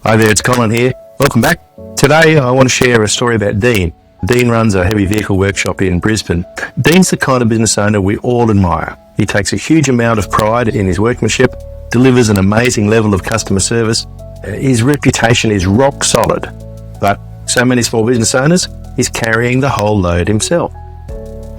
Hi there, it's Colin here. Welcome back. Today I want to share a story about Dean. Dean runs a heavy vehicle workshop in Brisbane. Dean's the kind of business owner we all admire. He takes a huge amount of pride in his workmanship, delivers an amazing level of customer service. His reputation is rock solid. But so many small business owners, he's carrying the whole load himself.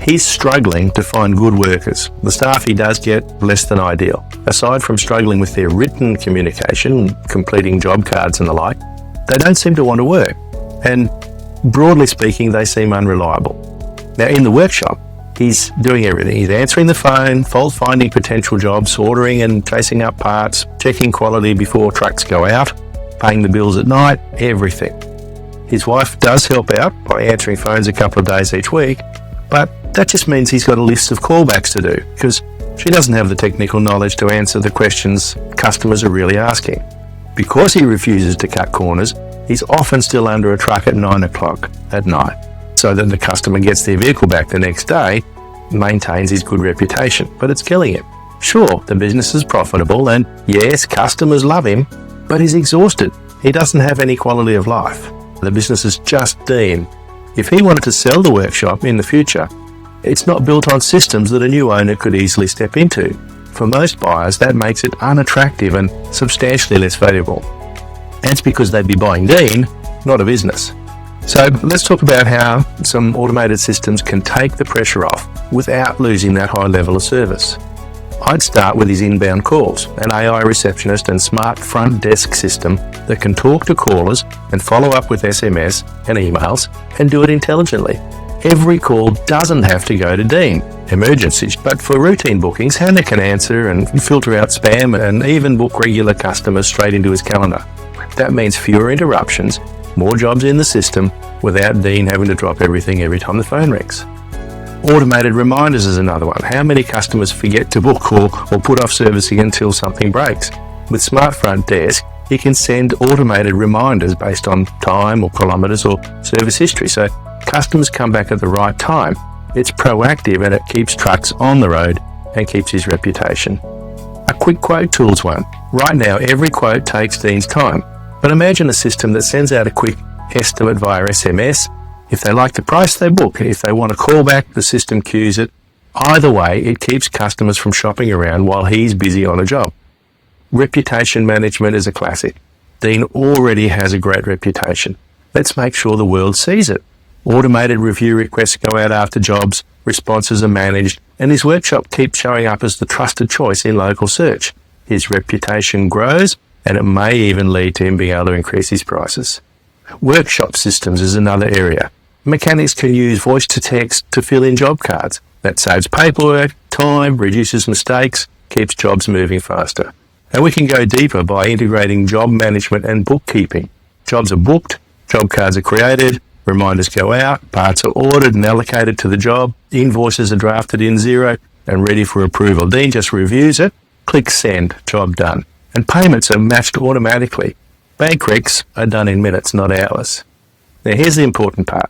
He's struggling to find good workers. The staff he does get, less than ideal. Aside from struggling with their written communication, completing job cards and the like, they don't seem to want to work. And broadly speaking, they seem unreliable. Now, in the workshop, he's doing everything. He's answering the phone, fault-finding potential jobs, ordering and chasing up parts, checking quality before trucks go out, paying the bills at night, everything. His wife does help out by answering phones a couple of days each week, but that just means he's got a list of callbacks to do because she doesn't have the technical knowledge to answer the questions customers are really asking. Because he refuses to cut corners, he's often still under a truck at 9 o'clock at night so that the customer gets their vehicle back the next day, maintains his good reputation, but it's killing him. Sure, the business is profitable and yes, customers love him, but he's exhausted. He doesn't have any quality of life. The business is just Dean. If he wanted to sell the workshop in the future, it's not built on systems that a new owner could easily step into. For most buyers, that makes it unattractive and substantially less valuable. That's because they'd be buying Dean, not a business. So let's talk about how some automated systems can take the pressure off without losing that high level of service. I'd start with his inbound calls, an AI receptionist and smart front desk system that can talk to callers and follow up with SMS and emails and do it intelligently. Every call doesn't have to go to Dean, emergencies, but for routine bookings, Hannah can answer and filter out spam and even book regular customers straight into his calendar. That means fewer interruptions, more jobs in the system without Dean having to drop everything every time the phone rings. Automated reminders is another one. How many customers forget to book or put off servicing until something breaks? With Smart Front Desk, you can send automated reminders based on time or kilometres or service history, so customers come back at the right time. It's proactive and it keeps trucks on the road and keeps his reputation. A quick quote tool's one. Right now, every quote takes Dean's time, but imagine a system that sends out a quick estimate via SMS. If they like the price, they book. If they want a call back, the system queues it. Either way, it keeps customers from shopping around while he's busy on a job. Reputation management is a classic. Dean already has a great reputation. Let's make sure the world sees it. Automated review requests go out after jobs, responses are managed, and his workshop keeps showing up as the trusted choice in local search. His reputation grows, and it may even lead to him being able to increase his prices. Workshop systems is another area. Mechanics can use voice to text to fill in job cards. That saves paperwork, time, reduces mistakes, keeps jobs moving faster. And we can go deeper by integrating job management and bookkeeping. Jobs are booked, job cards are created, reminders go out, parts are ordered and allocated to the job, invoices are drafted in Xero and ready for approval. Dean just reviews it, clicks send, job done. And payments are matched automatically. Bank recs are done in minutes, not hours. Now here's the important part.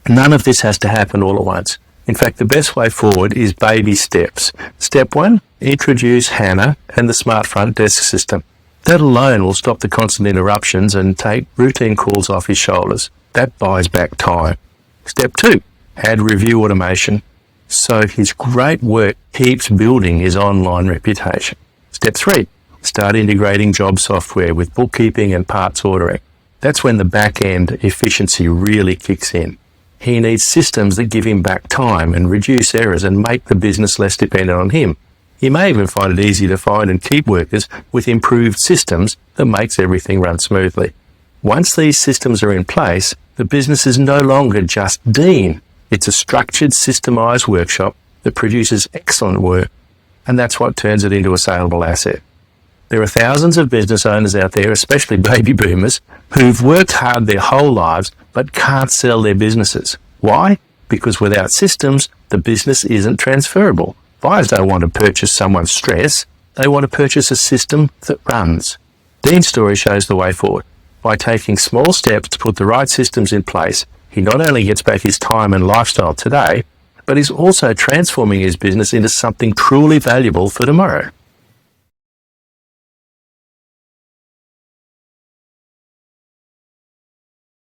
None of this has to happen all at once. In fact, the best way forward is baby steps. Step 1, introduce Hannah and the Smart Front Desk system. That alone will stop the constant interruptions and take routine calls off his shoulders. That buys back time. Step 2, add review automation so his great work keeps building his online reputation. Step 3, start integrating job software with bookkeeping and parts ordering. That's when the back-end efficiency really kicks in. He needs systems that give him back time and reduce errors and make the business less dependent on him. He may even find it easy to find and keep workers with improved systems that makes everything run smoothly. Once these systems are in place, the business is no longer just Dean. It's a structured, systemised workshop that produces excellent work, and that's what turns it into a saleable asset. There are thousands of business owners out there, especially baby boomers, who've worked hard their whole lives but can't sell their businesses. Why? Because without systems, the business isn't transferable. Buyers don't want to purchase someone's stress. They want to purchase a system that runs. Dean's story shows the way forward. By taking small steps to put the right systems in place, he not only gets back his time and lifestyle today, but he's also transforming his business into something truly valuable for tomorrow.